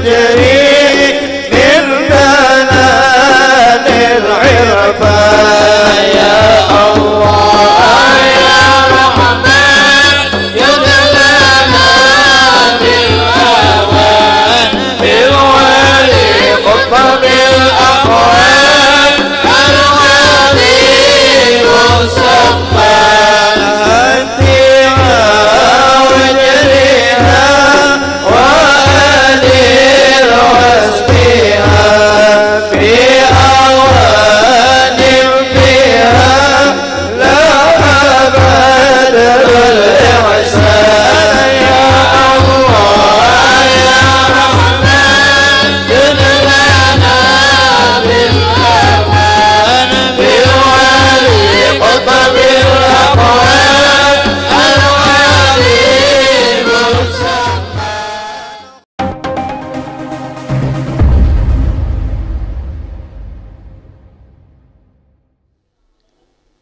يجري من بلاد العرفان يا الله يا رحمن يدلنا بالأوان بالولي قطب الأقوال العظيم السمان أنتها وجريها وأدير واسقيها في أوان فيها لا بدر الإحسان يا الله يا رحمن جدلنا بالأوان بالولي قطب الأقوال العظيم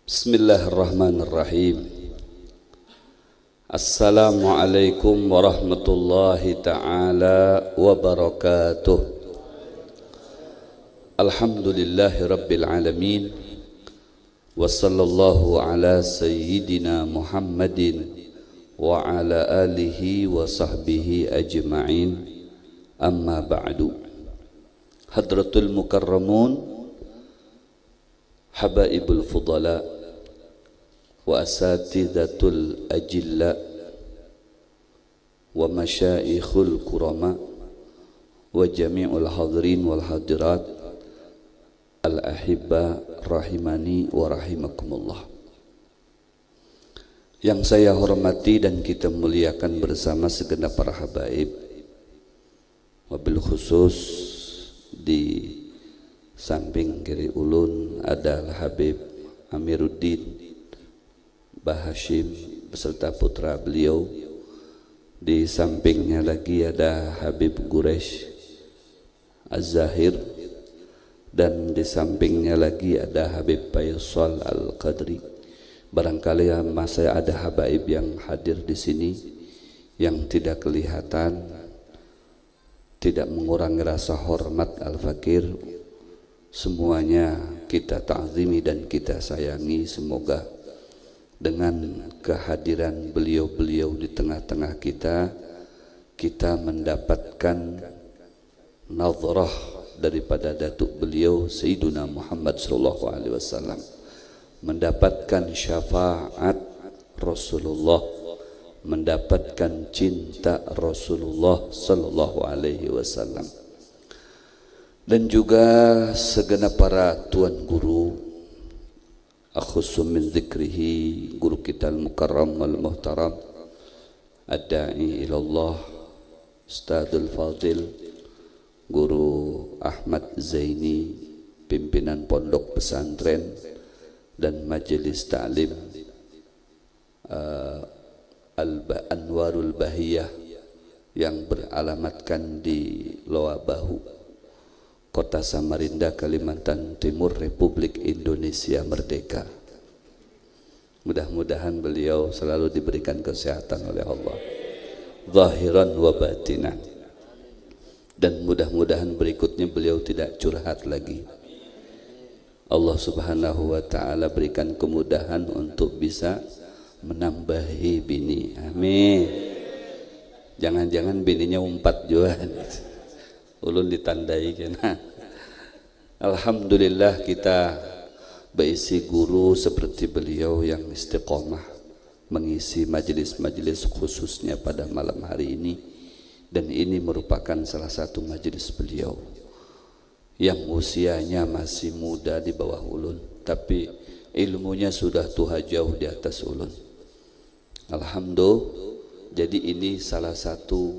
Bismillahirrahmanirrahim. Assalamualaikum warahmatullahi ta'ala wabarakatuh. Alhamdulillahi rabbil alamin. Wa sallallahu ala sayyidina Muhammadin wa ala alihi wa sahbihi ajma'in. Amma ba'du. Hadratul mukarramun, habaibul fudala, wa asatidatul ajilla, wa masyaikhul kurama, wa jami'ul hadirin wal hadirat, al-ahibba rahimani wa rahimakumullah. Yang saya hormati dan kita muliakan bersama segenap para habaib, wabil khusus di samping kiri ulun ada Al-Habib Amiruddin Bah Hashim beserta putra beliau. Di sampingnya lagi ada Habib Guresh Az-Zahir, dan di sampingnya lagi ada Habib Faisal Al-Qadri. Barangkali masih ada habaib yang hadir di sini yang tidak kelihatan, tidak mengurangi rasa hormat Al-Fakir. Semuanya kita ta'zimi dan kita sayangi. Semoga dengan kehadiran beliau-beliau di tengah-tengah kita, kita mendapatkan nazarah daripada datuk beliau Sayyiduna Muhammad sallallahu alaihi wasallam, mendapatkan syafaat Rasulullah, mendapatkan cinta Rasulullah sallallahu alaihi wasallam. Dan juga segenap para tuan guru, akhussu min dzikrihi, guru kita al-mukarram wal-muhtaram, ad-da'i ilallah, Ustadzul Fadil, Guru Ahmad Zaini, pimpinan pondok pesantren dan majelis ta'lim Al-Anwarul Bahiyah yang beralamatkan di Loa Bahu, Kota Samarinda, Kalimantan Timur, Republik Indonesia Merdeka. Mudah-mudahan beliau selalu diberikan kesehatan oleh Allah, zahiran wa batinan, dan mudah-mudahan berikutnya beliau tidak curhat lagi. Allah Subhanahu wa ta'ala berikan kemudahan untuk bisa menambahi bini. Amin. Jangan-jangan bininya umpat juga. Ulun ditandai kena. Alhamdulillah kita berisi guru seperti beliau yang istiqomah mengisi majelis-majelis khususnya pada malam hari ini, dan ini merupakan salah satu majelis beliau yang usianya masih muda di bawah ulun, tapi ilmunya sudah tua jauh di atas ulun. Alhamdulillah. Jadi ini salah satu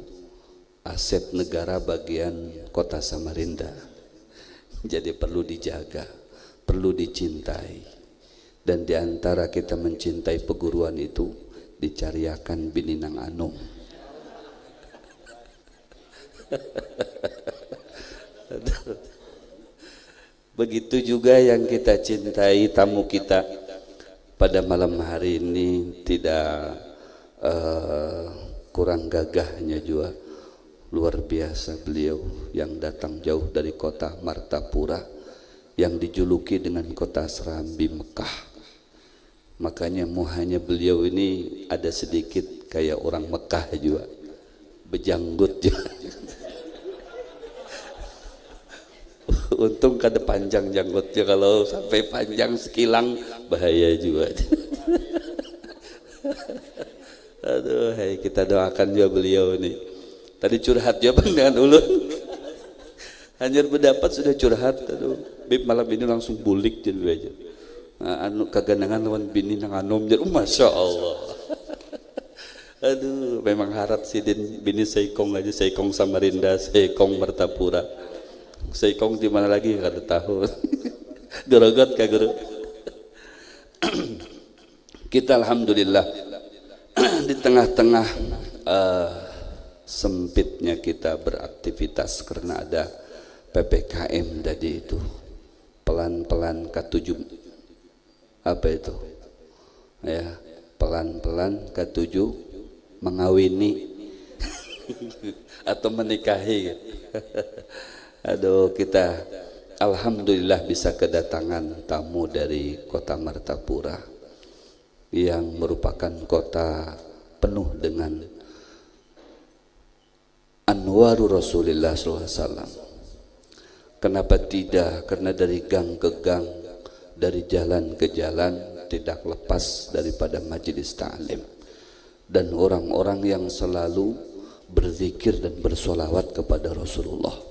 aset negara bagian Kota Samarinda. Jadi perlu dijaga, perlu dicintai. Dan diantara kita mencintai peguruan itu, dicariakan bini nang anom. Begitu juga yang kita cintai tamu kita pada malam hari ini, tidak kurang gagahnya juga Luar biasa beliau yang datang jauh dari kota Martapura yang dijuluki dengan kota Serambi Mekah. Makanya muhanya beliau ini ada sedikit kayak orang Mekah juga, bejanggut juga. Untung kada panjang janggutnya, kalau sampai panjang sekilang bahaya juga. Aduh, hai, kita doakan juga beliau ini. Tadi curhat ya bang dengan ulun. Hanya berdapat sudah curhat. Aduh, bib malam ini langsung bulik jadi aja. Nah, anu kaganangan lawan bini nang anom jadi, masya Allah. Aduh, memang harat sidin bini Seikong aja, Seikong Samarinda, Seikong Martapura. Seikong di mana lagi kada tahu. Gorogot ka guru. Kita alhamdulillah di tengah-tengah sempitnya kita beraktivitas karena ada PPKM tadi itu, pelan-pelan ke-7 apa itu ya, pelan-pelan ke-7 mengawini atau menikahi. Aduh, kita alhamdulillah bisa kedatangan tamu dari kota Martapura yang merupakan kota penuh dengan anwaru Rasulullah SAW. Kenapa tidak? Karena dari gang ke gang, dari jalan ke jalan, tidak lepas daripada majelis ta'lim dan orang-orang yang selalu berzikir dan bersolawat kepada Rasulullah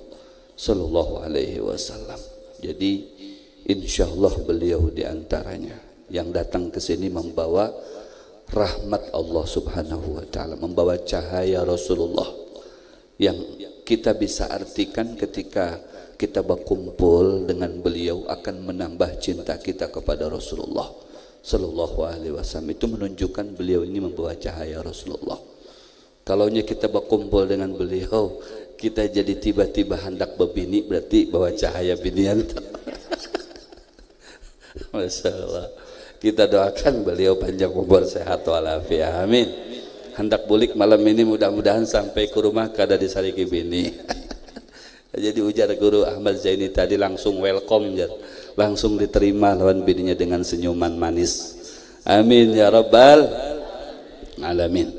Sallallahu Alaihi Wasallam. Jadi insyaallah beliau diantaranya yang datang ke sini membawa rahmat Allah Subhanahu Wa Taala, membawa cahaya Rasulullah yang kita bisa artikan ketika kita berkumpul dengan beliau akan menambah cinta kita kepada Rasulullah Sallallahu Alaihi Wasallam. Itu menunjukkan beliau ini membawa cahaya Rasulullah. Kalaunya kita berkumpul dengan beliau kita jadi tiba-tiba hendak berbini, berarti bawa cahaya binian. Masya Allah. Kita doakan beliau panjang umur, sehat walafiat, amin. Hendak bulik malam ini mudah-mudahan sampai ke rumah kada disariki bini. Jadi ujar guru Ahmad Zaini tadi langsung welcome jar, langsung diterima lawan bininya dengan senyuman manis. Amin ya rabbal alamin.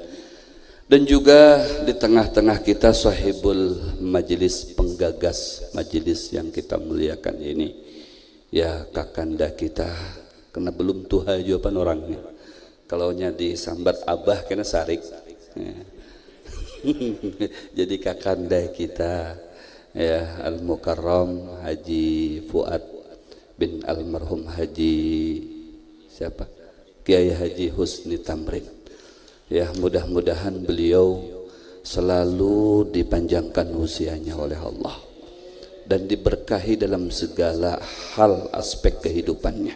Dan juga di tengah-tengah kita sahibul majelis, penggagas majelis yang kita muliakan ini, ya kakanda kita, karena belum tuha jawaban orangnya. Kalaunya disambat abah kena sarik ya. Jadi kakanda kita ya Al-Mukarram Haji Fuad bin almarhum Haji siapa? Kiai Haji Husni Tamrin. Ya, mudah-mudahan beliau selalu dipanjangkan usianya oleh Allah dan diberkahi dalam segala hal aspek kehidupannya,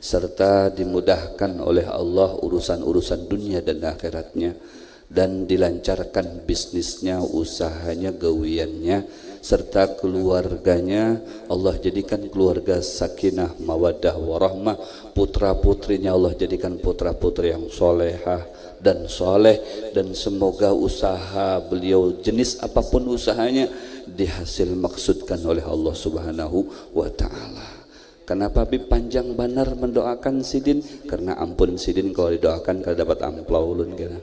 serta dimudahkan oleh Allah urusan-urusan dunia dan akhiratnya, dan dilancarkan bisnisnya, usahanya, gawiannya, serta keluarganya. Allah jadikan keluarga sakinah, mawaddah, warahmah. Putra-putrinya Allah jadikan putra-putri yang solehah dan soleh, dan semoga usaha beliau jenis apapun usahanya dihasil maksudkan oleh Allah Subhanahu wa Ta'ala. Kenapa Bib panjang banar mendoakan Sidin? Karena ampun Sidin kalau didoakan kalau dapat amplau ulun kira.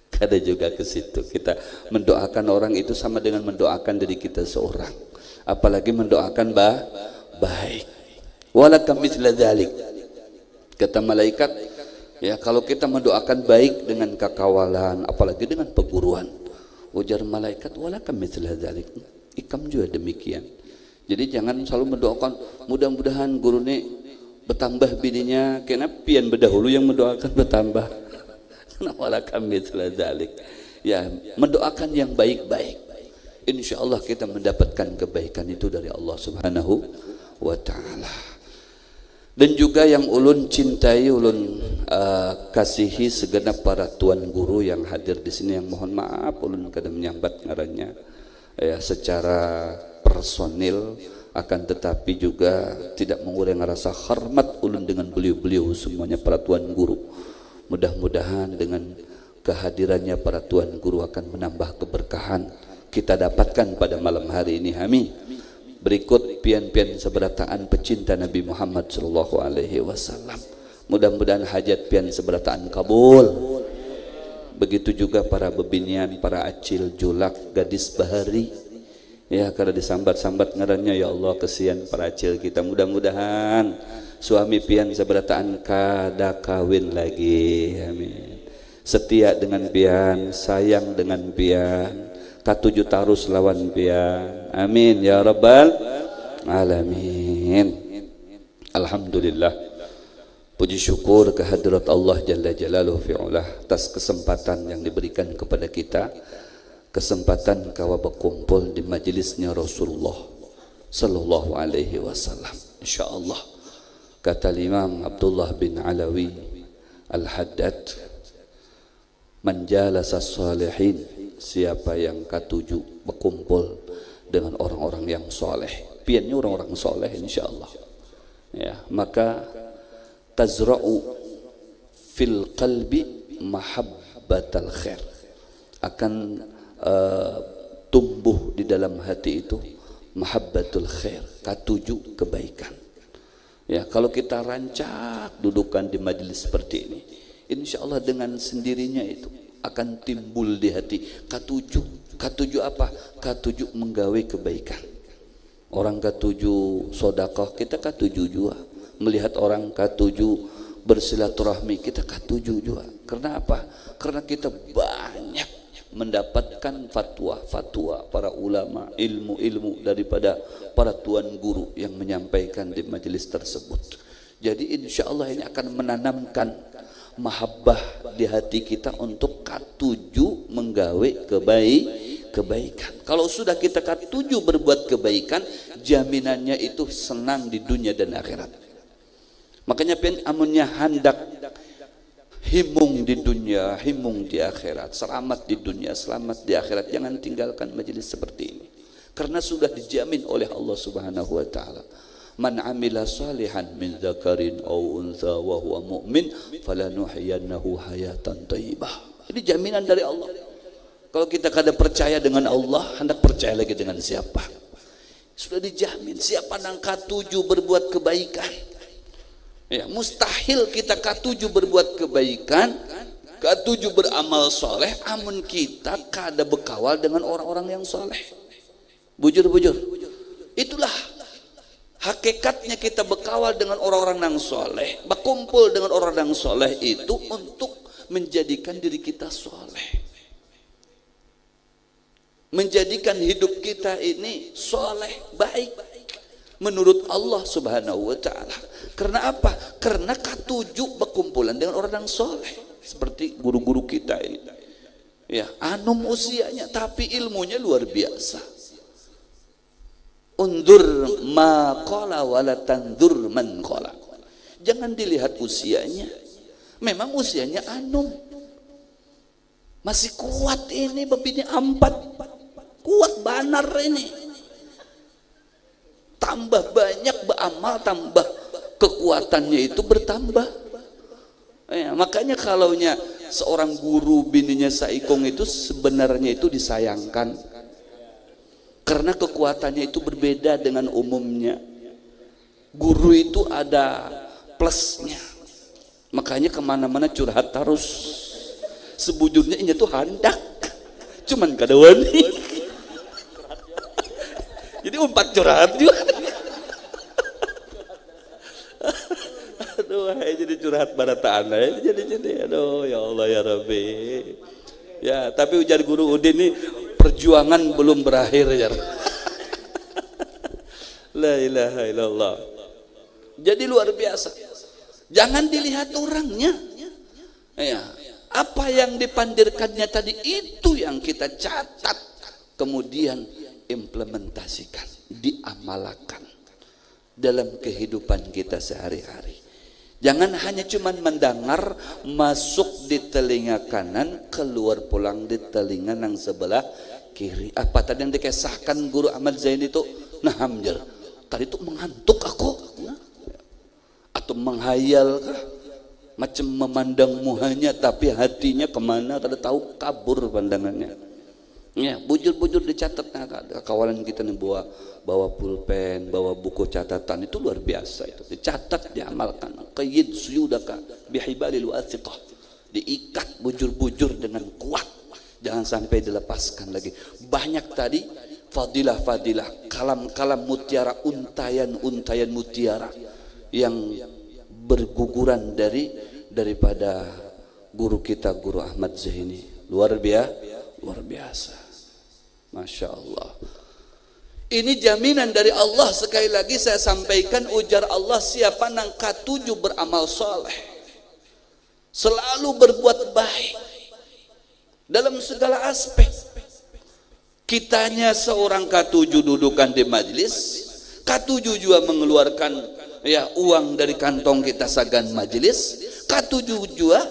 Kada juga ke situ. Kita mendoakan orang itu sama dengan mendoakan diri kita seorang. Apalagi mendoakan baik. Walakam mithla dzalik. Kata malaikat, ya kalau kita mendoakan baik dengan kakawalan, apalagi dengan perguruan. Ujar malaikat, walakam mithla dzalik. Ikam juga demikian. Jadi jangan selalu mendoakan mudah-mudahan guru ini bertambah bininya, kena pian berdahulu yang mendoakan bertambah. Walakam mithla dzalik. Ya, mendoakan yang baik-baik. Insyaallah kita mendapatkan kebaikan itu dari Allah Subhanahu wa Ta'ala. Dan juga yang ulun cintai, ulun kasihi segenap para tuan guru yang hadir di sini, yang mohon maaf ulun kada menyambat ngarannya ya secara personil, akan tetapi juga tidak mengurangi rasa hormat ulun dengan beliau-beliau semuanya para tuan guru. Mudah-mudahan dengan kehadirannya para tuan guru akan menambah keberkahan kita dapatkan pada malam hari ini. Amin. Berikut pian-pian seberataan pecinta Nabi Muhammad sallallahu alaihi wasallam. Mudah-mudahan hajat pian seberataan kabul. Begitu juga para bebinian, para acil, julak, gadis bahari. Ya, karena disambat-sambat ngarannya, ya Allah kesian para acil kita. Mudah-mudahan suami pian seberataan kada kawin lagi. Amin. Setia dengan pian, sayang dengan pian, katuju tarus lawan pian. Amin ya rabbal alamin. Alhamdulillah, puji syukur kehadirat Allah Jalla Jalaluhu fi'ulah atas kesempatan yang diberikan kepada kita, kesempatan kawa berkumpul di majelisnya Rasulullah sallallahu alaihi wasallam. Insyaallah kata Imam Abdullah bin Alawi Al-Haddad, man jalasa salihin, siapa yang katuju berkumpul dengan orang-orang yang soleh, piannya orang-orang soleh insyaallah ya, maka tazra'u fil qalbi mahabbatal khair, akan tumbuh di dalam hati itu mahabbatul khair, katuju kebaikan ya. Kalau kita rancak dudukan di majelis seperti ini, insyaallah dengan sendirinya itu akan timbul di hati katuju. Katuju apa? Katuju menggawe kebaikan. Orang katuju sodakoh, kita katuju juga. Melihat orang katuju bersilaturahmi, kita katuju juga. Karena apa? Karena kita banyak mendapatkan fatwa-fatwa para ulama, ilmu-ilmu daripada para tuan guru yang menyampaikan di majelis tersebut. Jadi insya Allah ini akan menanamkan mahabbah di hati kita untuk katuju menggawe kebaikan. Kalau sudah kita katuju berbuat kebaikan, jaminannya itu senang di dunia dan akhirat. Makanya pian amunnya hendak himung di dunia, himung di akhirat, selamat di dunia, selamat di akhirat, jangan tinggalkan majelis seperti ini. Karena sudah dijamin oleh Allah Subhanahu wa taala. Man amila salihan min dzakarin aw untha wa huwa mu'min falanuhyiyannahu hayatan thayyibah. Ini jaminan dari Allah. Kalau kita kada percaya dengan Allah, hendak percaya lagi dengan siapa? Sudah dijamin siapa nang katuju berbuat kebaikan. Ya, mustahil kita katuju berbuat kebaikan, katuju beramal soleh, amun kita kada bekawal dengan orang-orang yang soleh. Bujur-bujur. Itulah hakikatnya kita bekawal dengan orang-orang yang soleh, berkumpul dengan orang yang soleh itu untuk menjadikan diri kita soleh, menjadikan hidup kita ini soleh, baik menurut Allah Subhanahu wa ta'ala. Karena apa? Karena katuju berkumpulan dengan orang yang soleh, seperti guru-guru kita ini ya, anum usianya tapi ilmunya luar biasa. Undur ma qala wala tandur man qala. Jangan dilihat usianya. Memang usianya anum. Masih kuat ini babini 4. Kuat banar ini. Tambah banyak beramal, tambah kekuatannya itu bertambah. Ya, makanya kalaunya seorang guru bininya saikong itu sebenarnya itu disayangkan. Karena kekuatannya itu berbeda dengan umumnya. Guru itu ada plusnya. Makanya kemana-mana curhat terus. Sebujurnya ini tuh handak, cuman kada wani. Jadi umpat curhat juga. Aduh, jadi curhat barataan jadi aduh ya Allah ya Rabbi. Ya, tapi ujar guru Udin ini perjuangan belum berakhir ya. La ilaha illallah. Jadi luar biasa. Jangan dilihat orangnya. Ya, apa yang dipandirkannya tadi itu yang kita catat, kemudian implementasikan, diamalkan dalam kehidupan kita sehari-hari. Jangan hanya cuman mendengar, masuk di telinga kanan, keluar pulang di telinga yang sebelah kiri. Apa tadi yang dikisahkan Guru Ahmad Zain itu? Nah, hamjar. Tadi itu mengantuk aku. Atau menghayal kah? macam memandangmu hanya, tapi hatinya kemana kada tahu, kabur pandangannya. Ya, bujur-bujur dicatat. Nah, kawalan kita nih bawa pulpen, bawa buku catatan, itu luar biasa itu. Dicatat, diamalkan. Qayyid suyudaka bihibalil wathiqah. Diikat bujur-bujur dengan kuat. Jangan sampai dilepaskan lagi. Banyak tadi fadilah-fadilah, kalam-kalam mutiara, untayan-untayan mutiara yang berguguran daripada guru kita, Guru Ahmad Zaini. Luar biasa. Masya Allah. Ini jaminan dari Allah. Sekali lagi saya sampaikan, ujar Allah, siapa nang katuju beramal soleh, selalu berbuat baik dalam segala aspek. Kitanya seorang katuju dudukan di majlis, katuju juga mengeluarkan uang dari kantong kita sagan majlis, katuju juga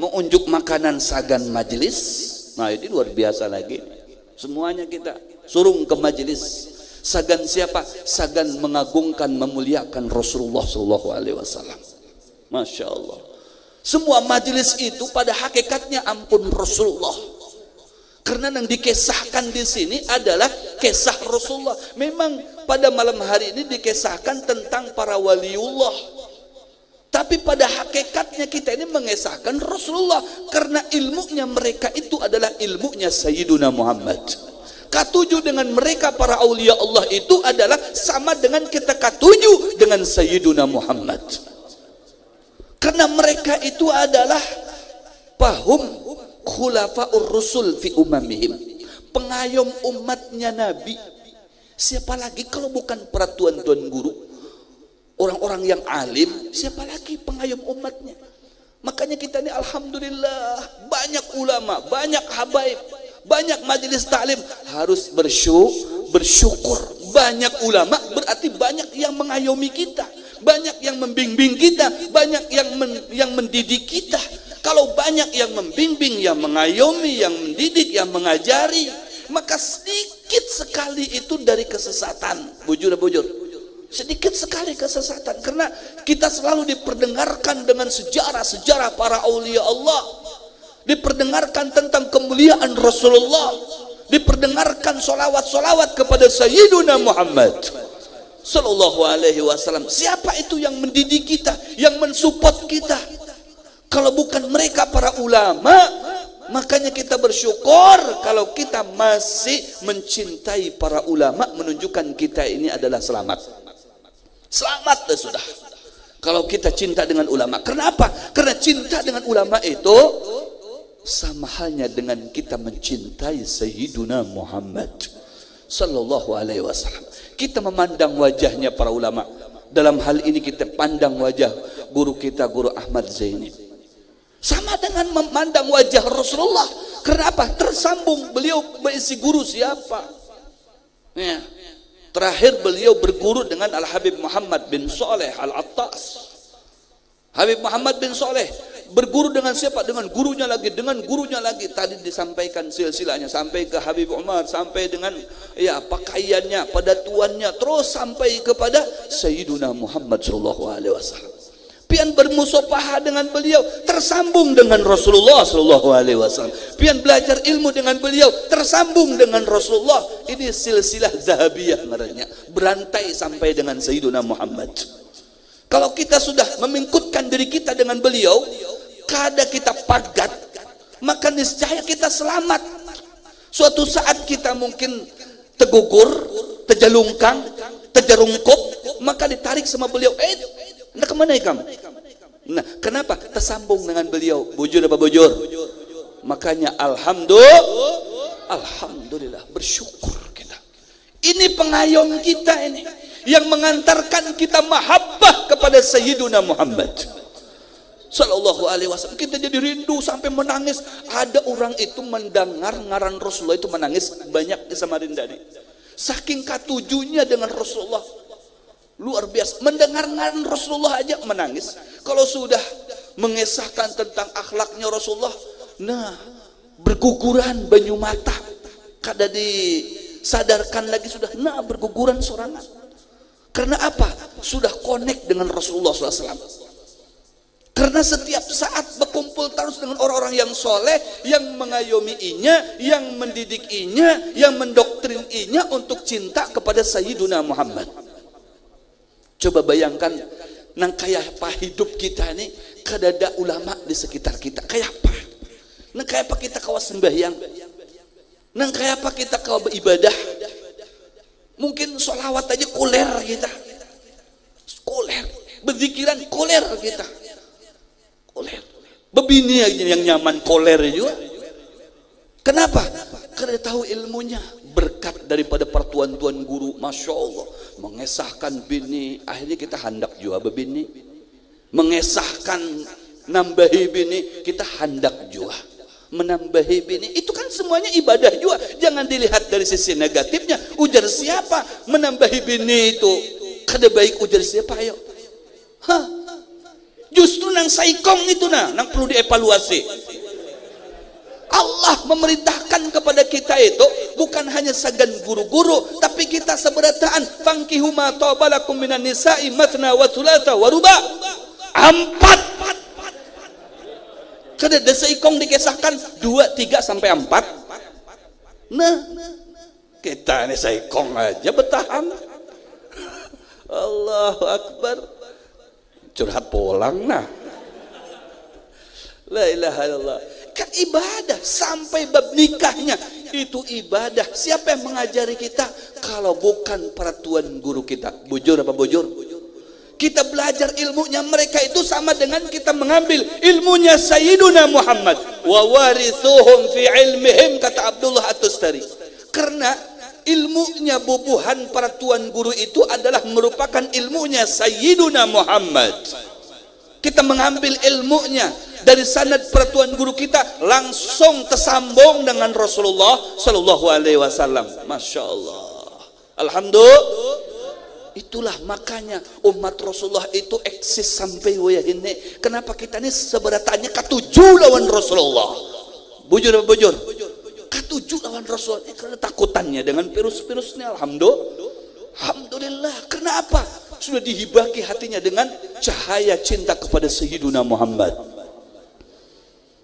mengunjuk makanan sagan majlis. Nah, ini luar biasa lagi. Semuanya kita surung ke majelis. Sagan siapa? Sagan mengagungkan, memuliakan Rasulullah SAW. Masya Allah. Semua majelis itu pada hakikatnya ampun Rasulullah. Karena yang dikisahkan di sini adalah kisah Rasulullah. Memang pada malam hari ini dikisahkan tentang para waliullah. Tapi pada hakikatnya kita ini mengesahkan Rasulullah, karena ilmunya mereka itu adalah ilmunya Sayyiduna Muhammad. Katuju dengan mereka para aulia Allah itu adalah sama dengan kita katuju dengan Sayyiduna Muhammad. Karena mereka itu adalah pahum khulafaur rusul fi umamihim, pengayom umatnya Nabi. Siapa lagi kalau bukan para tuan-tuan guru, orang-orang yang alim, siapa lagi pengayom umatnya? Makanya kita ini alhamdulillah banyak ulama, banyak habaib, banyak majelis taklim. Harus bersyukur. Banyak ulama berarti banyak yang mengayomi kita, banyak yang membimbing kita, banyak yang mendidik kita. Kalau banyak yang membimbing, yang mengayomi, yang mendidik, yang mengajari, maka sedikit sekali itu dari kesesatan. Bujur. Sedikit sekali kesesatan, karena kita selalu diperdengarkan dengan sejarah-sejarah para aulia Allah, diperdengarkan tentang kemuliaan Rasulullah, diperdengarkan solawat-solawat kepada Sayyiduna Muhammad Sallallahu Alaihi Wasallam. Siapa itu yang mendidik kita, yang mensupport kita? Kalau bukan mereka para ulama. Makanya kita bersyukur kalau kita masih mencintai para ulama, menunjukkan kita ini adalah selamat. Selamat sudah kalau kita cinta dengan ulama. Kenapa? Karena cinta dengan ulama itu sama halnya dengan kita mencintai Sayyiduna Muhammad Sallallahu Alaihi Wasallam. Kita memandang wajahnya para ulama. Dalam hal ini kita pandang wajah guru kita, Guru Ahmad Zaini, sama dengan memandang wajah Rasulullah. Kenapa? Tersambung. Beliau berisi guru siapa? Ya. Terakhir beliau berguru dengan Al-Habib Muhammad bin Saleh Al-Attas. Habib Muhammad bin Saleh berguru dengan siapa? Dengan gurunya lagi, dengan gurunya lagi. Tadi disampaikan silsilahnya sampai ke Habib Umar, sampai dengan pakaiannya, pedatuannya, terus sampai kepada Sayyiduna Muhammad sallallahu alaihi wasallam. Pian bermusafahah dengan beliau, tersambung dengan Rasulullah sallallahu alaihi wasallam. Pian belajar ilmu dengan beliau, tersambung dengan Rasulullah. Ini silsilah zahabiyah namanya, berantai sampai dengan Sayyiduna Muhammad. Kalau kita sudah memingkutkan diri kita dengan beliau, kada kita pagat, maka niscaya kita selamat. Suatu saat kita mungkin tegugur, terjalungkang, terjerungkup, maka ditarik sama beliau. Nah, kemana kamu? Nah, kenapa? Tersambung dengan beliau. Bujur apa bujur? Makanya alhamdulillah, bersyukur kita. Ini pengayom kita ini, yang mengantarkan kita mahabbah kepada Sayyiduna Muhammad Sallallahu Alaihi Wasallam. Kita jadi rindu sampai menangis. Ada orang itu mendengar ngaran Rasulullah itu menangis banyak di Samarinda nih. Saking katujunya dengan Rasulullah. Luar biasa, mendengar ngaran Rasulullah aja menangis. Kalau sudah mengisahkan tentang akhlaknya Rasulullah, nah berguguran banyu mata, kada disadarkan lagi sudah, nah berguguran sorangan. Karena apa? Sudah connect dengan Rasulullah SAW. Karena setiap saat berkumpul terus dengan orang-orang yang soleh, yang mengayomiinya, yang mendidikinya, yang mendoktrinnya untuk cinta kepada Sayyiduna Muhammad. Coba bayangkan, nang kayak apa hidup kita ini, kadada ulama di sekitar kita, kayak apa? Nang kayak apa kita kawas sembahyang? Nang kayak apa kita kawas beribadah? Mungkin sholawat aja kuler kita, kuler, berzikiran kuler kita. Koler. Bebini aja yang nyaman koler juga. Kenapa? Karena tahu ilmunya. Berkat daripada pertuan-tuan guru, Masya Allah, mengesahkan bini. Akhirnya kita handak juga bebini. Mengesahkan nambahi bini, kita handak juga menambahi bini. Itu kan semuanya ibadah juga. Jangan dilihat dari sisi negatifnya. Ujar siapa menambahi bini itu? Kada baik ujar siapa? Ayo. Hah? Justru nang saikong itu nang perlu dievaluasi. Allah memerintahkan kepada kita itu bukan hanya sagan guru-guru, tapi kita seberataan fangkihu ma tabalakum minan nisa'i mathna wa thulatha wa ruba. 4. Kada ada saikong dikisahkan 2, 3 sampai 4. Nah, kita ini saikong aja bertahan. Allahu Akbar. Curhat pulang nah. La ilaha illallah. Kan ibadah sampai bab nikahnya itu ibadah. Siapa yang mengajari kita kalau bukan peraturan guru kita? Bujur apa bujur? Kita belajar ilmunya mereka itu sama dengan kita mengambil ilmunya Sayyiduna Muhammad. Wa warithuhum fi ilmihim, kata Abdullah At-Tustari. Karena ilmunya bubuhan para tuan guru itu adalah merupakan ilmunya Sayyiduna Muhammad. Kita mengambil ilmunya dari sanad peratuan guru kita langsung tersambung dengan Rasulullah Sallallahu Alaihi Wasallam. Masya Allah, alhamdulillah. Itulah makanya umat Rasulullah itu eksis sampai wayah ini. Kenapa kita ini seberatannya ketujuh lawan Rasulullah? Bujur apa bujur? Ketujuh lawan Rasul. Karena takutannya dengan virus-virusnya. Alhamdulillah. Kenapa? Sudah dihibaki hatinya dengan cahaya cinta kepada Sayyiduna Muhammad.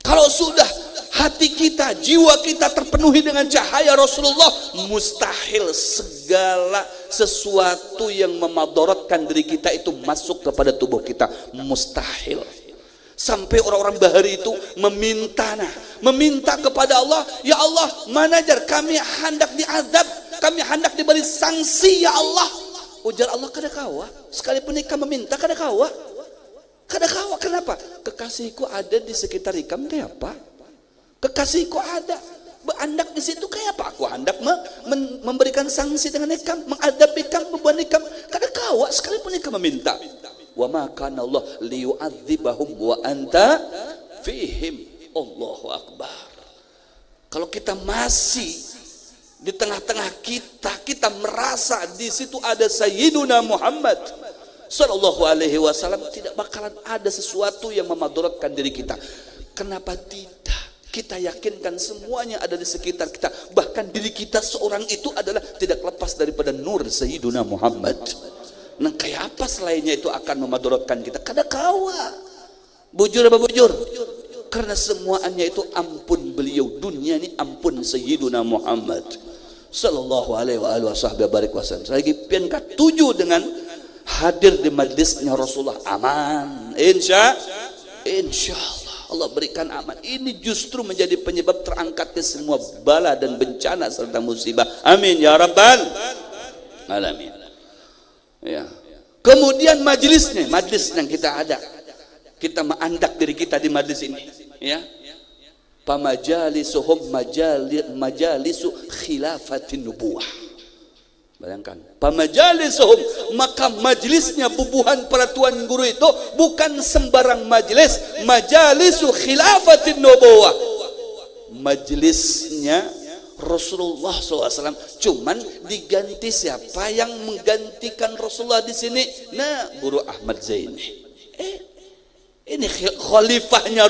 Kalau sudah hati kita, jiwa kita terpenuhi dengan cahaya Rasulullah, mustahil segala sesuatu yang memadaratkan diri kita itu masuk kepada tubuh kita. Mustahil. Sampai orang-orang bahari itu meminta kepada Allah, ya Allah, manajer kami hendak diazab, kami hendak diberi sanksi ya Allah. Ujar Allah, kada kawa, sekalipun ikam meminta kada kawa. Kada kawa, kenapa? Kekasihku ada di sekitar ikam kayak apa? Kekasihku ada, berandak di situ kayak apa? Aku hendak memberikan sanksi dengan ikam, mengadab ikam, membuat ikam. Kada kawa, sekalipun ikam meminta. Wa ma kana Allah liyu'adzibahum wa anta fihim. Allahu Akbar. Kalau kita masih di tengah-tengah kita merasa di situ ada Sayyiduna Muhammad Sallallahu Alaihi Wasallam, tidak bakalan ada sesuatu yang memadaratkan diri kita. Kenapa tidak? Kita yakinkan semuanya ada di sekitar kita. Bahkan diri kita seorang itu adalah tidak lepas daripada nur Sayyiduna Muhammad. Nah, kayak apa selainnya itu akan memadaratkan kita? Kada kawa. Bujur apa bujur? Karena semuanya itu ampun beliau. Dunia ini ampun Sayyiduna Muhammad Sallallahu Alaihi Wasallam. Lagi pian ketujuh dengan hadir di majlisnya Rasulullah. Aman. Insya Allah Allah berikan aman. Ini justru menjadi penyebab terangkatnya semua bala dan bencana serta musibah. Amin ya rabbal alamin. Ya. Kemudian majlis yang kita ada, kita mengandak diri kita di majlis ini, ya. Pamajalisuhum majalisu khilafatin nubuwah. Bayangkan, pamajalisuhum, maka majlisnya bubuhan para tuan guru itu bukan sembarang majlis, majalisu khilafatin nubuwah. Majlisnya Rasulullah SAW, cuman diganti siapa yang menggantikan Rasulullah di sini? Nah, Guru Ahmad Zaini. Ini khalifahnya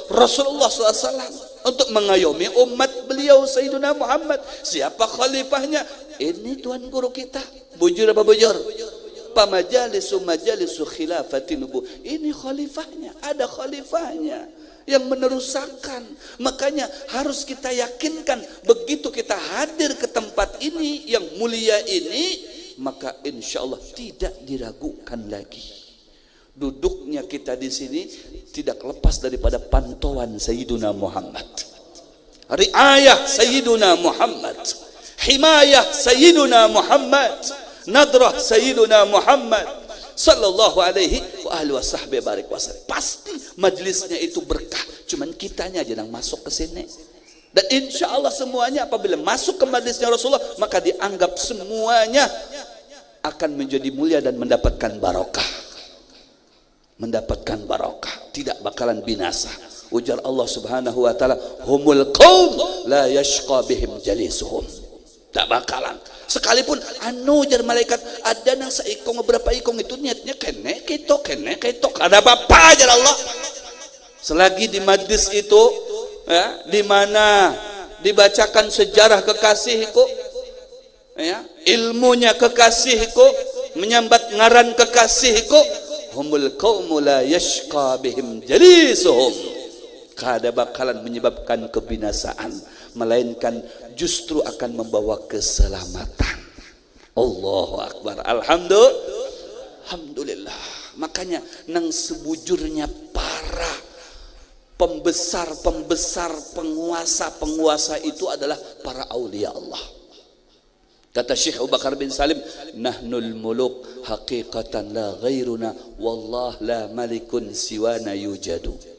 Rasulullah SAW untuk mengayomi umat beliau Sayyidina Muhammad. Siapa khalifahnya? Ini tuan guru kita. Bujur apa bujur? majalisu khilafati nubuwah. Ini khalifahnya, ada khalifahnya yang meneruskan. Makanya harus kita yakinkan, begitu kita hadir ke tempat ini yang mulia ini, maka insya Allah tidak diragukan lagi. Duduknya kita di sini tidak lepas daripada pantauan Sayyiduna Muhammad, riayah Sayyiduna Muhammad, himayah Sayyiduna Muhammad, nadrah Sayyiduna Muhammad sallallahu alaihi wa alihi wasallam. Pasti majelisnya itu berkah, cuman kitanya aja yang masuk ke sini. Dan insya Allah semuanya apabila masuk ke majelisnya Rasulullah, maka dianggap semuanya akan menjadi mulia dan mendapatkan barokah. Mendapatkan barokah, tidak bakalan binasa. Ujar Allah Subhanahu wa taala, humul qaum la yashqa bihim jalisuhum. Tak bakalan. Sekalipun jar malaikat ada nang saikong beberapa ikong itu niatnya kene ketok ada apa ajar Allah. Selagi di majlis itu ya, di mana dibacakan sejarah kekasihku, ya, ilmunya kekasihku, menyambat ngaran kekasihku, humul qaumu la yashqa bihim jalisuhum. Kada bakalan menyebabkan kebinasaan, melainkan justru akan membawa keselamatan. Allahu Akbar. Alhamdulillah. Makanya nang sebujurnya para pembesar, penguasa itu adalah para aulia Allah. Kata Syekh Abu Bakar bin Salim, nahnul muluk haqiqatan la ghairuna wallah la malikun siwana yujadu.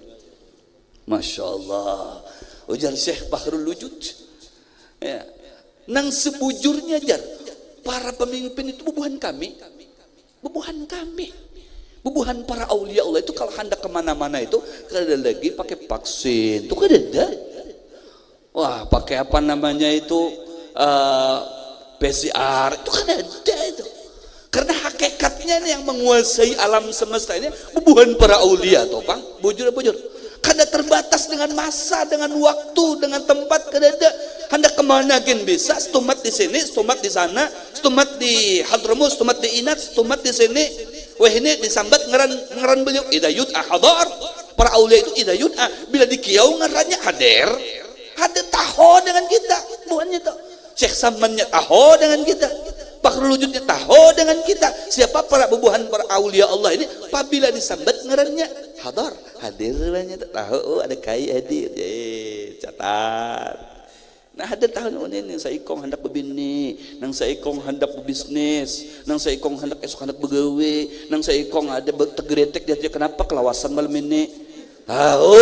Masya Allah. Ujar Syekh Bahrul Wujud, ya, nang sebujurnya jar para pemimpin itu bubuhan kami, bubuhan para aulia Allah itu. Kalau hendak kemana-mana itu kada lagi pakai vaksin, itu kada ada. Wah, pakai apa namanya itu PCR, itu kan ada itu. Karena hakikatnya ini yang menguasai alam semesta ini bubuhan para aulia toh, Bang. Bujur. Kada terbatas dengan masa, dengan waktu, dengan tempat, kada ada. Hendak kemana gen bisa, stumat di sini, stumat di sana, stumat di Hadramaut, stumat di Inat, stumat di sini. Wah ini disambat ngaran beliau idayut ahadar. Para aulia itu idayut bila dikiau ngarannya hadir taho dengan kita, bukannya tuh. Syekh Samannya taho dengan kita, Bahrul Wujudnya taho dengan kita. Siapa para bubuhan para aulia Allah ini? Apabila disambat ngarannya hadir banyak tahu ada kai hadir, catat. Nah hadir tahu ini saya ikong hendak berbini, nang saya ikong hendak berbisnis, nang saya ikong hendak esok hendak begawe, nang saya ikong ada tegretek dia kenapa kelawasan malam ini? Tahu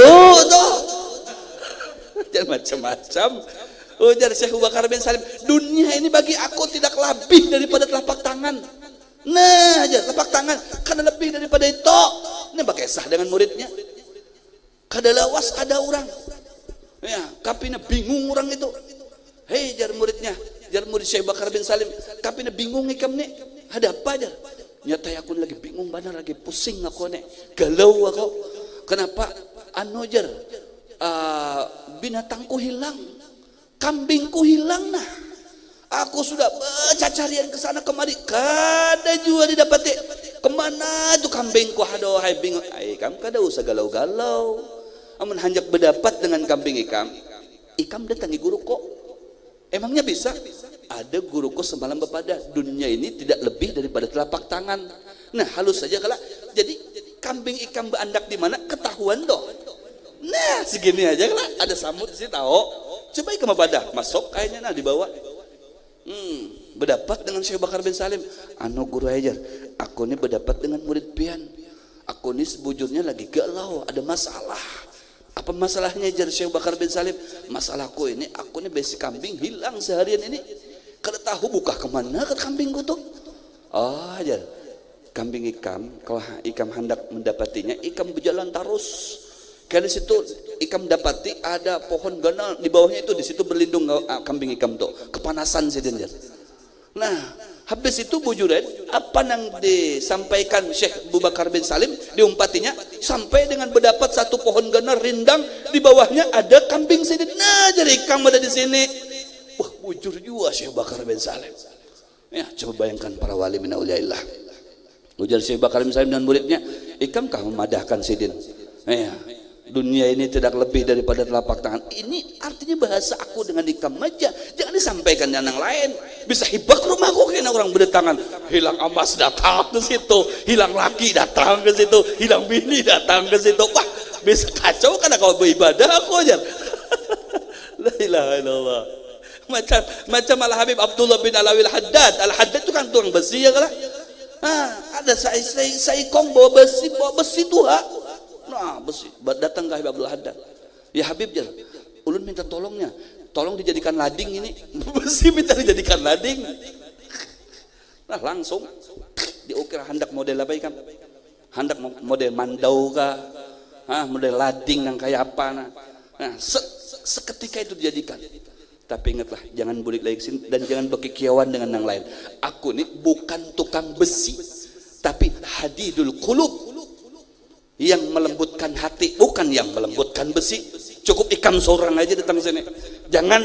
tuh. Jangan macam-macam. Ujar Syekh Abu Bakar bin Salim, dunia ini bagi aku tidak lebih daripada telapak tangan. Nah aja telapak tangan, karena lebih daripada itu. Ini pakai sah dengan muridnya. Kada lawas ada orang, ya, kapina bingung orang itu. Hei jar muridnya, jar murid Syekh Bakar bin Salim, kapina bingung ikam nih. Ada apa jar? Nyata aku lagi bingung benar, lagi pusing aku nih, galau aku. Kenapa? Jar, binatangku hilang. Kambingku hilang nah. Aku sudah cacarian ke sana kemari, kada juga didapati. Kemana tuh kambingku? Aduh, hai bingung. Ikam kada usah galau-galau. Amun hanjak berdapat dengan kambing ikam datangi guru kok. Emangnya bisa? Ada guruku semalam bepada, dunia ini tidak lebih daripada telapak tangan. Nah halus saja kalau jadi kambing ikam berandak di mana ketahuan doh. Nah segini aja lah, ada samut sih tahu. Coba ikam badah masuk kayaknya nah dibawa. Berdapat dengan Syekh Bakar bin Salim. Guru ajar, aku ini berdapat dengan murid pian. Aku ini sebujurnya lagi galau, ada masalah. Apa masalahnya jar Syekh Bakar bin Salim? Masalahku ini, aku ini besi kambing hilang seharian ini. Kada tahu buka kemana ke kambingku tuh. Ajar, kambing ikam, kalau ikam hendak mendapatinya, ikam berjalan terus. Karena di situ ikam dapati ada pohon ganal di bawahnya itu, di situ berlindung kambing ikam tuh, kepanasan sedang. Nah, habis itu bujuran apa yang disampaikan Syekh Abu Bakar bin Salim diumpatinya sampai dengan berdapat satu pohon ganal rindang di bawahnya ada kambing sedang. Nah, jadi ikam ada di sini. Wah, bujur juga Syekh Abu Bakar bin Salim. Ya, coba bayangkan para wali min auliyaillah. Ujar Syekh Bakar bin Salim dan muridnya, ikamkah memadahkan Sidin? Dunia ini tidak lebih daripada telapak tangan. Ini artinya bahasa aku dengan ikam aja. Jangan disampaikan dengan yang lain. Bisa hibak rumahku kena orang berdatangan. Hilang emas datang ke situ, hilang laki datang ke situ, hilang bini datang ke situ. Wah, bisa kacau karena kau beribadah aku aja. La ilaha illallah. Macam Al Habib Abdullah bin Alawi Al-Haddad. Al-Haddad itu kan tukang besi ya kan? Ada saikong bawa besi tuha. Nah, besi datang ke Habib Abdul Haddad. Ya Habib jalan. Ulun minta tolongnya. Tolong dijadikan lading ini. Besi minta dijadikan lading. Nah, langsung diukir handak model apa ikan? Handak model mandau kah? Model lading yang kayak apa nah. Seketika itu dijadikan. Tapi ingatlah, jangan bulik lagi sini dan jangan berkikiawan dengan yang lain. Aku ini bukan tukang besi, tapi hadidul qulub, yang melembutkan hati, bukan yang melembutkan besi. Cukup ikam seorang aja datang sini. Jangan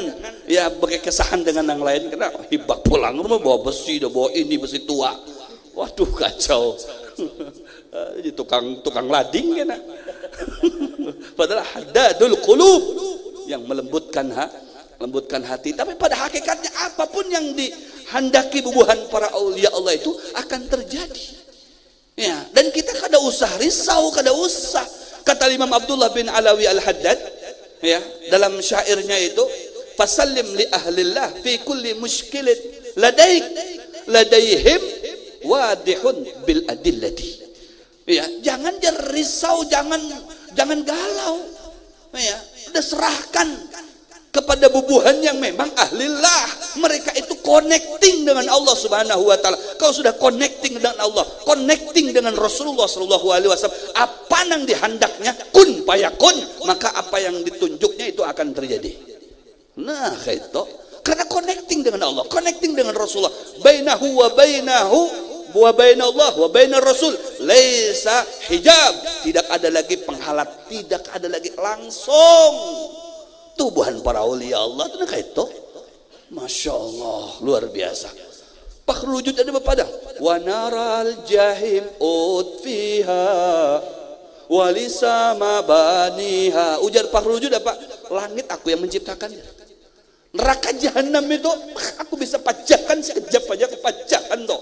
ya berkesahan dengan yang lain, karena hibak pulang rumah bawa besi, bawa ini besi tua. Waduh kacau. Jadi tukang lading kan. Padahal hadadul qulub, yang melembutkan hati. Tapi pada hakikatnya apapun yang dihendaki bubuhan para aulia Allah itu akan terjadi. Ya, dan kita kada usah risau, kada usah. Kata Imam Abdullah bin Alawi Al-Haddad, ya, dalam syairnya itu, fasallim li ahlillah fi kulli mushkilin ladaihim wadihun bil adillati. Ya, jangan risau, jangan galau. Ya, udah serahkan kepada bubuhan yang memang ahlillah. Mereka itu connecting dengan Allah Subhanahu wa taala. Kau sudah connecting dengan Allah, connecting dengan Rasulullah sallallahu alaihi wasallam. Apa yang dihendaknya kun payakun, maka apa yang ditunjuknya itu akan terjadi. Nah, itu karena connecting dengan Allah, connecting dengan Rasulullah. Bainahu wa bainallah wa bainar rasul laisa hijab. Tidak ada lagi penghalat, tidak ada lagi langsung. Tubuhan para aulia Allah itu nak itu, masya Allah, luar biasa. Fakhrul wujud ada apa dah? Wa naral jahim utfiha walisama baniha. Ujar fakhrul wujud apa? Langit aku yang menciptakannya. Neraka jahanam itu aku bisa pajahkan sekejap aja, kepajahkan toh.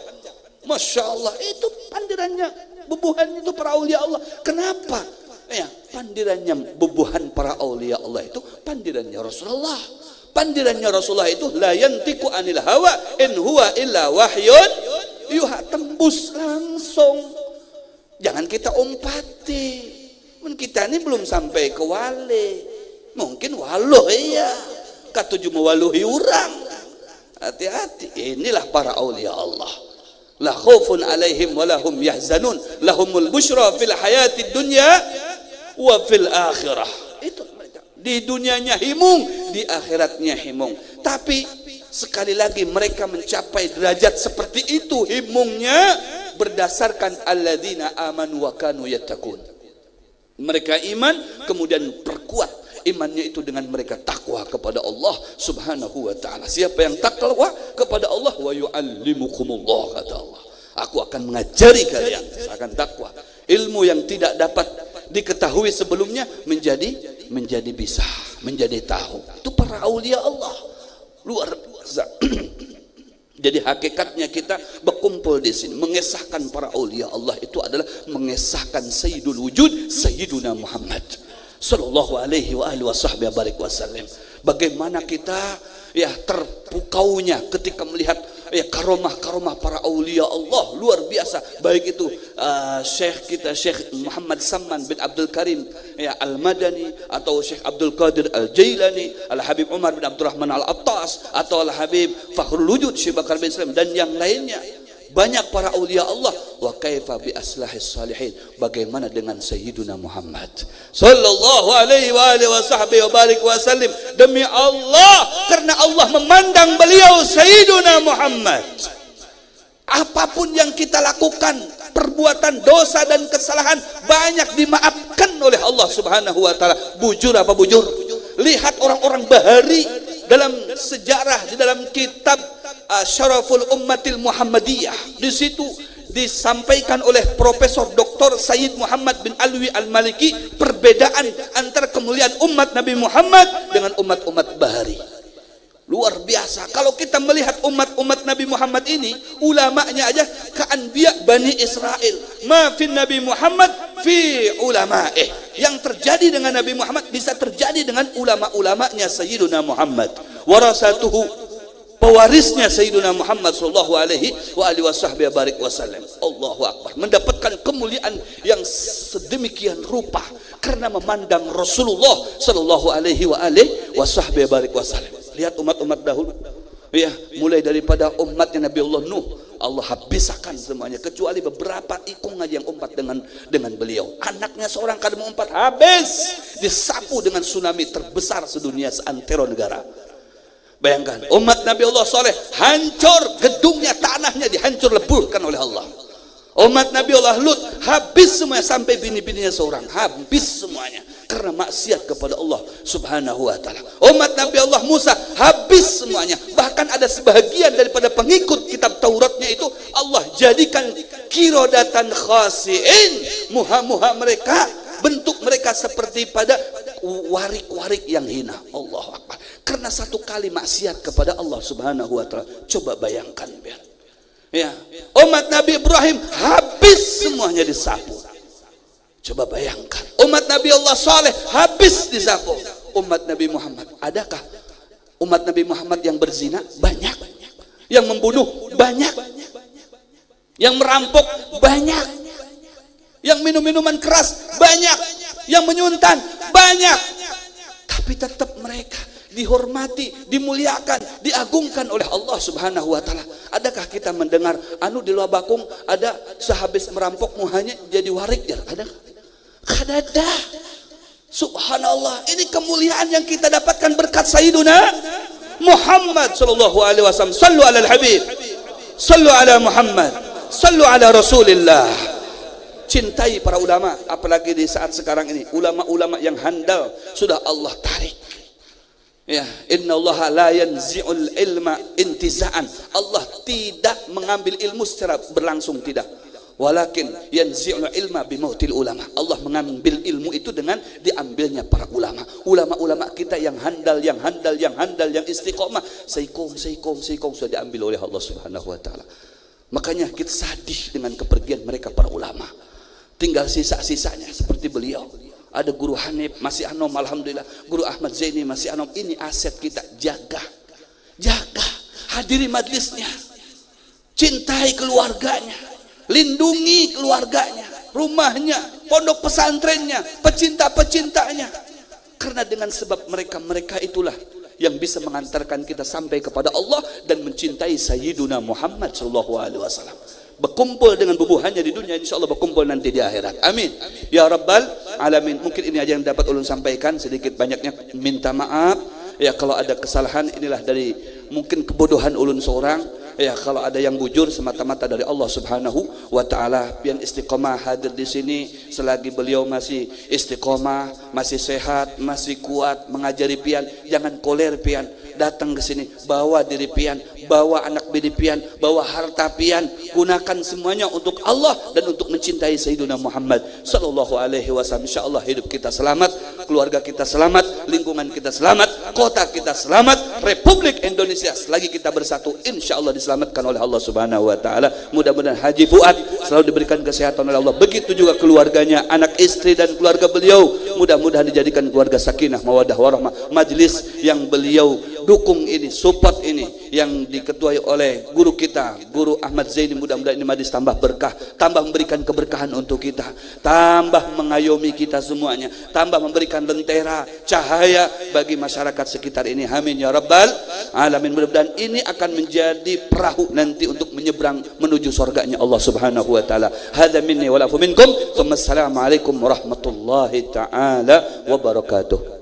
Masya Allah, itu pandirannya, bubuhan itu para aulia Allah. Kenapa? Ya, pandirannya bubuhan para aulia Allah itu pandirannya Rasulullah. Pandirannya Rasulullah itu la yantiqu anil hawa in huwa illa wahyun yuha, tembus langsung. Jangan kita umpati. Kita ini belum sampai ke wali. Mungkin waluh iya. Katuju mewaluhi orang. Hati-hati. Inilah para aulia Allah. La khaufun alaihim wa lahum yahzanun. Lahumul busyra fil hayatid dunya wa fil akhirah. Itu mereka. Di dunianya himung, di akhiratnya himung. Tapi sekali lagi mereka mencapai derajat seperti itu himungnya berdasarkan alladzina amanu wa kanu yattaqun. Mereka iman kemudian perkuat imannya itu dengan mereka takwa kepada Allah Subhanahu wa taala. Siapa yang takwa kepada Allah, wa yu'allimukumullah, kata Allah. Aku akan mengajari kalian akan takwa. Ilmu yang tidak dapat diketahui sebelumnya menjadi bisa, menjadi tahu. Itu para aulia Allah. Luar biasa. Jadi hakikatnya kita berkumpul di sini mengesahkan para aulia Allah itu adalah mengesahkan Sayyidul Wujud, Sayyiduna Muhammad sallallahu alaihi wa alihi wasallam. Bagaimana kita ya terpukaunya ketika melihat ya karomah-karomah para aulia Allah luar biasa. Baik itu Syekh kita Syekh Muhammad Samman bin Abdul Karim ya Al-Madani, atau Syekh Abdul Qadir Al-Jailani, Al-Habib Umar bin Abdurrahman Al-Attas, atau Al-Habib Fakhrul Wujud Syekh Bakar bin Salim dan yang lainnya. Banyak para aulia Allah. Wa kaifa bi aslahis salihin, bagaimana dengan Sayyiduna Muhammad sallallahu alaihi wa alihi wasallam. Demi Allah, karena Allah memandang beliau Sayyiduna Muhammad. Apapun yang kita lakukan, perbuatan dosa dan kesalahan banyak dimaafkan oleh Allah Subhanahu wa taala. Bujur apa bujur? Lihat orang-orang bahari dalam sejarah, di dalam kitab Syaraful Ummatil Muhammadiyah. Di situ disampaikan oleh Profesor Dr. Sayyid Muhammad bin Alwi Al-Maliki, perbedaan antara kemuliaan umat Nabi Muhammad dengan umat-umat bahari. Luar biasa. Kalau kita melihat umat-umat Nabi Muhammad ini, ulamanya aja ka'anbiya Bani Israel. Ma fin Nabi Muhammad fi ulama'ih. Yang terjadi dengan Nabi Muhammad bisa terjadi dengan ulama-ulamanya Sayyiduna Muhammad. Warasatuhu, pewarisnya Sayyiduna Muhammad sallallahu alaihi wa alihi wasallam. Allahu akbar. Mendapatkan kemuliaan yang sedemikian rupa karena memandang Rasulullah sallallahu alaihi wa alihi wasallam. Lihat umat-umat dahulu, ya, mulai daripada umatnya Nabi Allah Nuh, Allah habiskan semuanya kecuali beberapa ikung aja yang umpat dengan beliau. Anaknya seorang kada mau umpat, habis disapu dengan tsunami terbesar sedunia, seantero negara. Bayangkan, umat Nabi Allah Saleh hancur, gedungnya, tanahnya dihancur leburkan oleh Allah. Umat Nabi Allah Lut habis semuanya, sampai bini-bininya seorang habis semuanya karena maksiat kepada Allah subhanahu wa ta'ala. Umat Nabi Allah Musa habis semuanya, bahkan ada sebahagian daripada pengikut kitab Tauratnya itu Allah jadikan kirodatan khasiin, muha-muha mereka, bentuk mereka seperti pada warik-warik yang hina. Allahu akbar, karena satu kali maksiat kepada Allah subhanahu wa ta'ala. Coba bayangkan, biar ya, umat Nabi Ibrahim habis semuanya disapu. Coba bayangkan, umat Nabi Allah Saleh habis disapu. Umat Nabi Muhammad, adakah umat Nabi Muhammad yang berzina? Banyak. Yang membunuh? Banyak. Yang merampok? Banyak. Yang minum-minuman keras? Banyak. Yang menyuntan? Banyak. Tapi tetap mereka dihormati, dimuliakan, diagungkan oleh Allah subhanahu wa ta'ala. Adakah kita mendengar di luar bakung ada sehabis merampok muhanya jadi warik? Adakah? Kadada. Subhanallah, ini kemuliaan yang kita dapatkan berkat Sayyiduna Muhammad sallallahu alaihi wasallam. Sallu ala al-habib, sallu ala Muhammad, sallu ala Rasulillah. Cintai para ulama, apalagi di saat sekarang ini, ulama-ulama yang handal sudah Allah tarik. Ya, innallaha la yanzi'ul ilma intiza'an. Allah tidak mengambil ilmu secara berlangsung, tidak. Walakin yanzi'ul ilma bimautil ulama. Allah mengambil ilmu itu dengan diambilnya para ulama. Ulama-ulama kita yang handal, yang istiqomah, seikom sudah diambil oleh Allah subhanahu wa ta'ala. Makanya kita sadih dengan kepergian mereka para ulama. Tinggal sisa-sisanya seperti beliau. Ada guru Hanif masih anom, alhamdulillah. Guru Ahmad Zaini masih anom. Ini aset kita, jaga. Hadiri majlisnya, cintai keluarganya, lindungi keluarganya, rumahnya, pondok pesantrennya, pecinta-pecintanya. Karena dengan sebab mereka itulah yang bisa mengantarkan kita sampai kepada Allah dan mencintai Sayyiduna Muhammad sallallahu alaihi wasallam. Berkumpul dengan bubuhannya di dunia, insyaallah berkumpul nanti di akhirat. Amin ya rabbal alamin. Mungkin ini aja yang dapat ulun sampaikan, sedikit banyaknya minta maaf ya kalau ada kesalahan. Inilah dari mungkin kebodohan ulun seorang ya, kalau ada yang bujur semata-mata dari Allah subhanahu wa ta'ala. Pian istiqomah hadir di sini selagi beliau masih istiqomah, masih sehat, masih kuat mengajari pian. Jangan koler pian, datang ke sini, bawa diri pian, bawa anak bini pian, bawa harta pian, gunakan semuanya untuk Allah dan untuk mencintai Sayyiduna Muhammad sallallahu alaihi wasallam. Insyaallah hidup kita selamat, keluarga kita selamat, lingkungan kita selamat, kota kita selamat, Republik Indonesia selagi kita bersatu insyaallah diselamatkan oleh Allah subhanahu wa ta'ala. Mudah-mudahan Haji Fuad selalu diberikan kesehatan oleh Allah, begitu juga keluarganya, anak istri dan keluarga beliau, mudah-mudahan dijadikan keluarga sakinah mawaddah warahmah. Majlis yang beliau dukung ini, support ini, yang diketuai oleh guru kita, Guru Ahmad Zaini, mudah-mudahan ini majlis tambah berkah, tambah memberikan keberkahan untuk kita, tambah mengayomi kita semuanya, tambah memberikan lentera cahaya bagi masyarakat sekitar ini. Amin ya rabbal alamin. Mudah-mudahan ini akan menjadi perahu nanti untuk menyeberang menuju surganya Allah subhanahu wa ta'ala. Hadza minni wa lakum minkum. Wassalamualaikum warahmatullahi ta'ala wabarakatuh.